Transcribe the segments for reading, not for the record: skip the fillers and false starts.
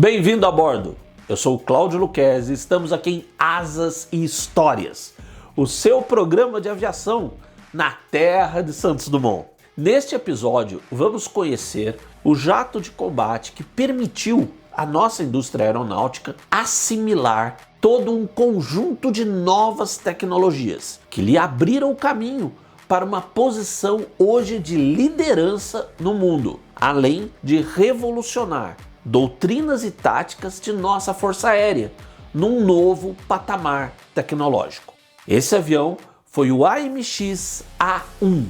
Bem-vindo a bordo! Eu sou o Cláudio Luquezzi e estamos aqui em Asas e Histórias, o seu programa de aviação na terra de Santos Dumont. Neste episódio, vamos conhecer o jato de combate que permitiu à nossa indústria aeronáutica assimilar todo um conjunto de novas tecnologias que lhe abriram o caminho para uma posição hoje de liderança no mundo, além de revolucionar doutrinas e táticas de nossa Força Aérea num novo patamar tecnológico. Esse avião foi o AMX A1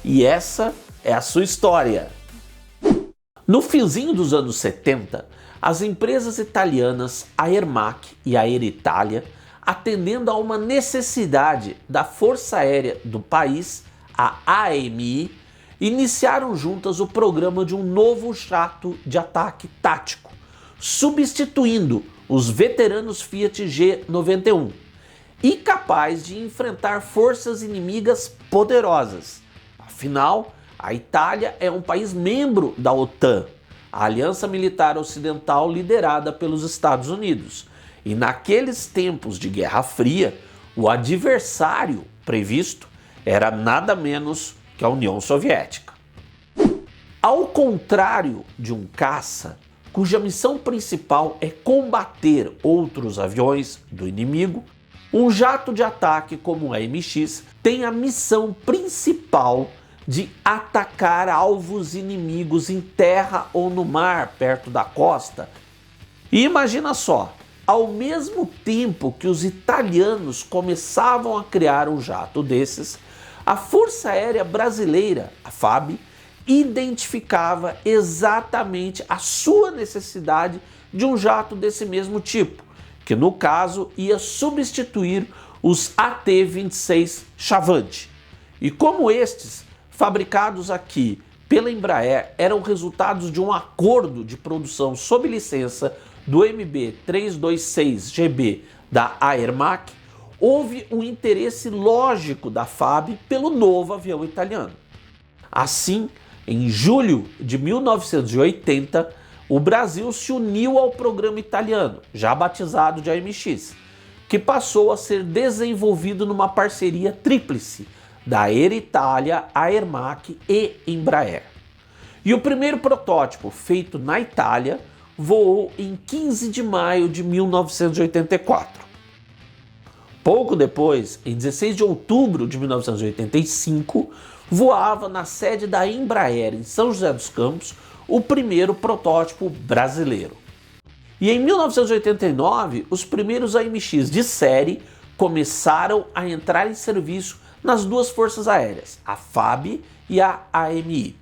e essa é a sua história. No finzinho dos anos 70, as empresas italianas Aermac e Aeritalia, atendendo a uma necessidade da Força Aérea do país, a AMI, iniciaram juntas o programa de um novo jato de ataque tático, substituindo os veteranos Fiat G91 e capaz de enfrentar forças inimigas poderosas. Afinal, a Itália é um país membro da OTAN, a aliança militar ocidental liderada pelos Estados Unidos. E naqueles tempos de Guerra Fria, o adversário previsto era nada menos que a União Soviética. Ao contrário de um caça, cuja missão principal é combater outros aviões do inimigo, um jato de ataque como o AMX tem a missão principal de atacar alvos inimigos em terra ou no mar, perto da costa. E imagina só, ao mesmo tempo que os italianos começavam a criar um jato desses, a Força Aérea Brasileira, a FAB, identificava exatamente a sua necessidade de um jato desse mesmo tipo, que no caso ia substituir os AT-26 Chavante. E como estes, fabricados aqui pela Embraer, eram resultados de um acordo de produção sob licença do MB326GB da Aermac, houve um interesse lógico da FAB pelo novo avião italiano. Assim, em julho de 1980, o Brasil se uniu ao programa italiano, já batizado de AMX, que passou a ser desenvolvido numa parceria tríplice da Aeritalia, Aermac e Embraer. E o primeiro protótipo, feito na Itália, voou em 15 de maio de 1984. Pouco depois, em 16 de outubro de 1985, voava na sede da Embraer em São José dos Campos o primeiro protótipo brasileiro. E em 1989, os primeiros AMX de série começaram a entrar em serviço nas duas forças aéreas, a FAB e a AMI.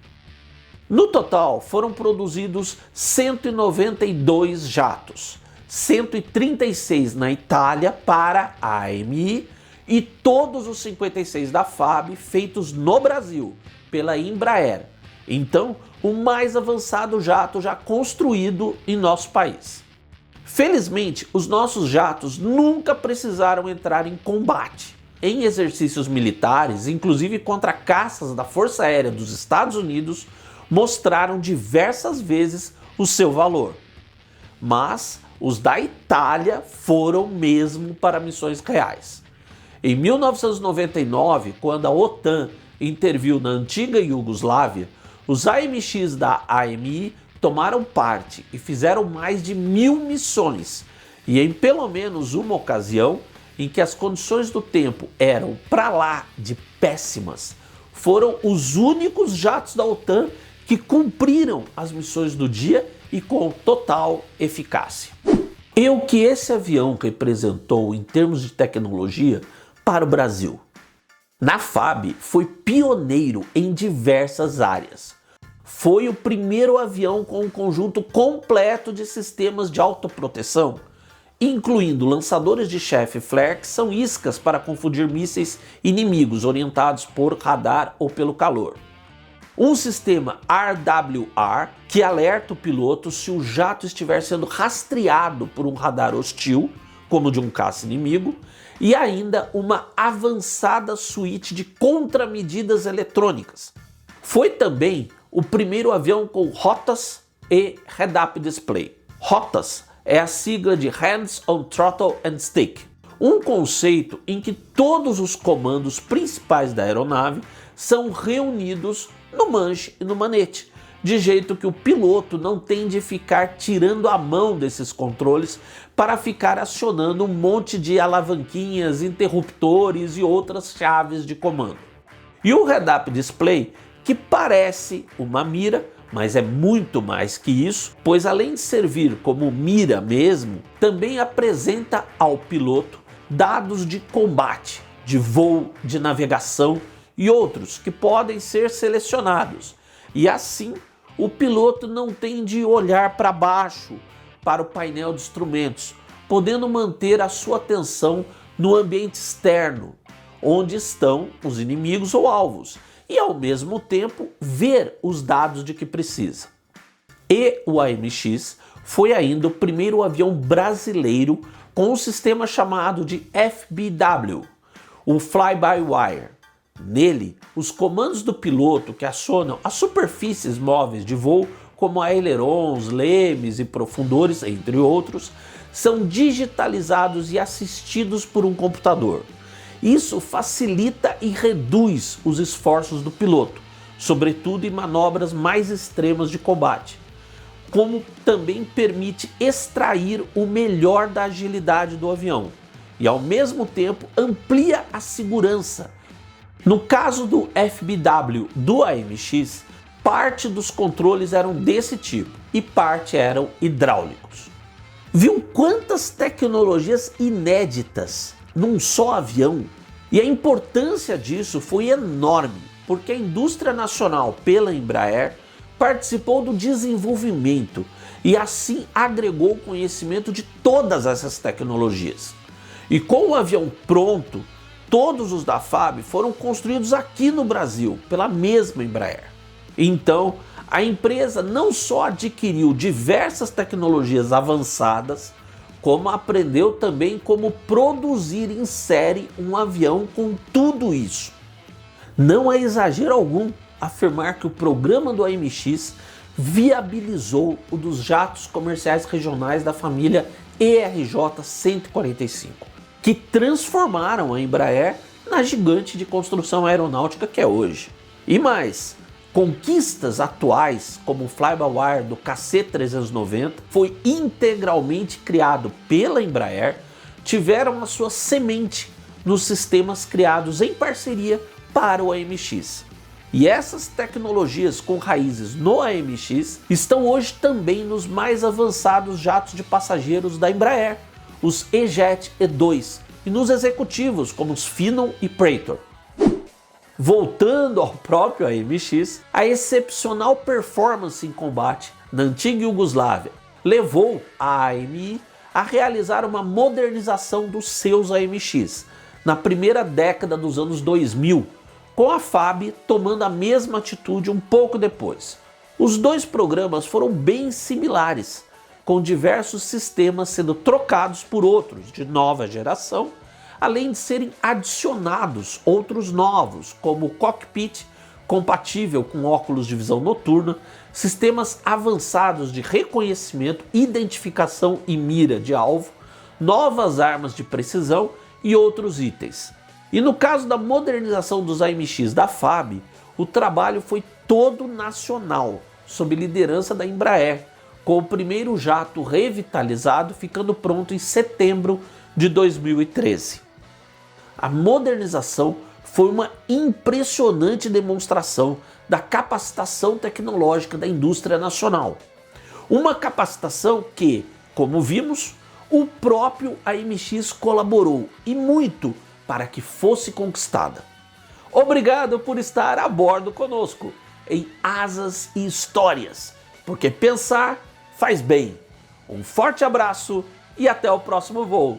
No total, foram produzidos 192 jatos, 136 na Itália para a AMI e todos os 56 da FAB feitos no Brasil pela Embraer. Então, o mais avançado jato já construído em nosso país. Felizmente, os nossos jatos nunca precisaram entrar em combate. Em exercícios militares, inclusive contra caças da Força Aérea dos Estados Unidos, mostraram diversas vezes o seu valor. Mas os da Itália foram mesmo para missões reais. Em 1999, quando a OTAN interviu na antiga Iugoslávia, os AMX da AMI tomaram parte e fizeram mais de 1000 missões. E em pelo menos uma ocasião, em que as condições do tempo eram pra lá de péssimas, foram os únicos jatos da OTAN que cumpriram as missões do dia e com total eficácia. E o que esse avião representou em termos de tecnologia para o Brasil? Na FAB foi pioneiro em diversas áreas. Foi o primeiro avião com um conjunto completo de sistemas de autoproteção, incluindo lançadores de chefe flare, que são iscas para confundir mísseis inimigos orientados por radar ou pelo calor. Um sistema RWR, que alerta o piloto se o jato estiver sendo rastreado por um radar hostil, como de um caça inimigo, e ainda uma avançada suíte de contramedidas eletrônicas. Foi também o primeiro avião com rotas e head-up display. HOTAS é a sigla de Hands on Throttle and Stick, um conceito em que todos os comandos principais da aeronave são reunidos no manche e no manete, de jeito que o piloto não tem de ficar tirando a mão desses controles para ficar acionando um monte de alavanquinhas, interruptores e outras chaves de comando. E o Head-Up Display, que parece uma mira, mas é muito mais que isso, pois além de servir como mira mesmo, também apresenta ao piloto dados de combate, de voo, de navegação e outros que podem ser selecionados. E assim, o piloto não tem de olhar para baixo, para o painel de instrumentos, podendo manter a sua atenção no ambiente externo, onde estão os inimigos ou alvos, e ao mesmo tempo ver os dados de que precisa. E o AMX foi ainda o primeiro avião brasileiro com um sistema chamado de FBW, o Fly-by-Wire. Nele, os comandos do piloto que acionam as superfícies móveis de voo, como ailerons, lemes e profundores, entre outros, são digitalizados e assistidos por um computador. Isso facilita e reduz os esforços do piloto, sobretudo em manobras mais extremas de combate, como também permite extrair o melhor da agilidade do avião e, ao mesmo tempo, amplia a segurança. No caso do FBW do AMX, parte dos controles eram desse tipo e parte eram hidráulicos. Viu quantas tecnologias inéditas num só avião? E a importância disso foi enorme, porque a indústria nacional, pela Embraer, participou do desenvolvimento e assim agregou conhecimento de todas essas tecnologias. E com o avião pronto, todos os da FAB foram construídos aqui no Brasil, pela mesma Embraer. Então, a empresa não só adquiriu diversas tecnologias avançadas, como aprendeu também como produzir em série um avião com tudo isso. Não é exagero algum afirmar que o programa do AMX viabilizou o dos jatos comerciais regionais da família ERJ-145, que transformaram a Embraer na gigante de construção aeronáutica que é hoje. E mais, conquistas atuais, como o Fly-by-Wire do KC-390, foi integralmente criado pela Embraer, tiveram a sua semente nos sistemas criados em parceria para o AMX. E essas tecnologias com raízes no AMX estão hoje também nos mais avançados jatos de passageiros da Embraer, os E-Jet E2, e nos executivos como os Phenom e Praetor. Voltando ao próprio AMX, a excepcional performance em combate na antiga Iugoslávia levou a AMI a realizar uma modernização dos seus AMX na primeira década dos anos 2000, com a FAB tomando a mesma atitude um pouco depois. Os dois programas foram bem similares, com diversos sistemas sendo trocados por outros de nova geração, além de serem adicionados outros novos, como o cockpit compatível com óculos de visão noturna, sistemas avançados de reconhecimento, identificação e mira de alvo, novas armas de precisão e outros itens. E no caso da modernização dos AMX da FAB, o trabalho foi todo nacional, sob liderança da Embraer, com o primeiro jato revitalizado ficando pronto em setembro de 2013. A modernização foi uma impressionante demonstração da capacitação tecnológica da indústria nacional. Uma capacitação que, como vimos, o próprio AMX colaborou e muito para que fosse conquistada. Obrigado por estar a bordo conosco em Asas e Histórias, porque pensar faz bem. Um forte abraço e até o próximo voo.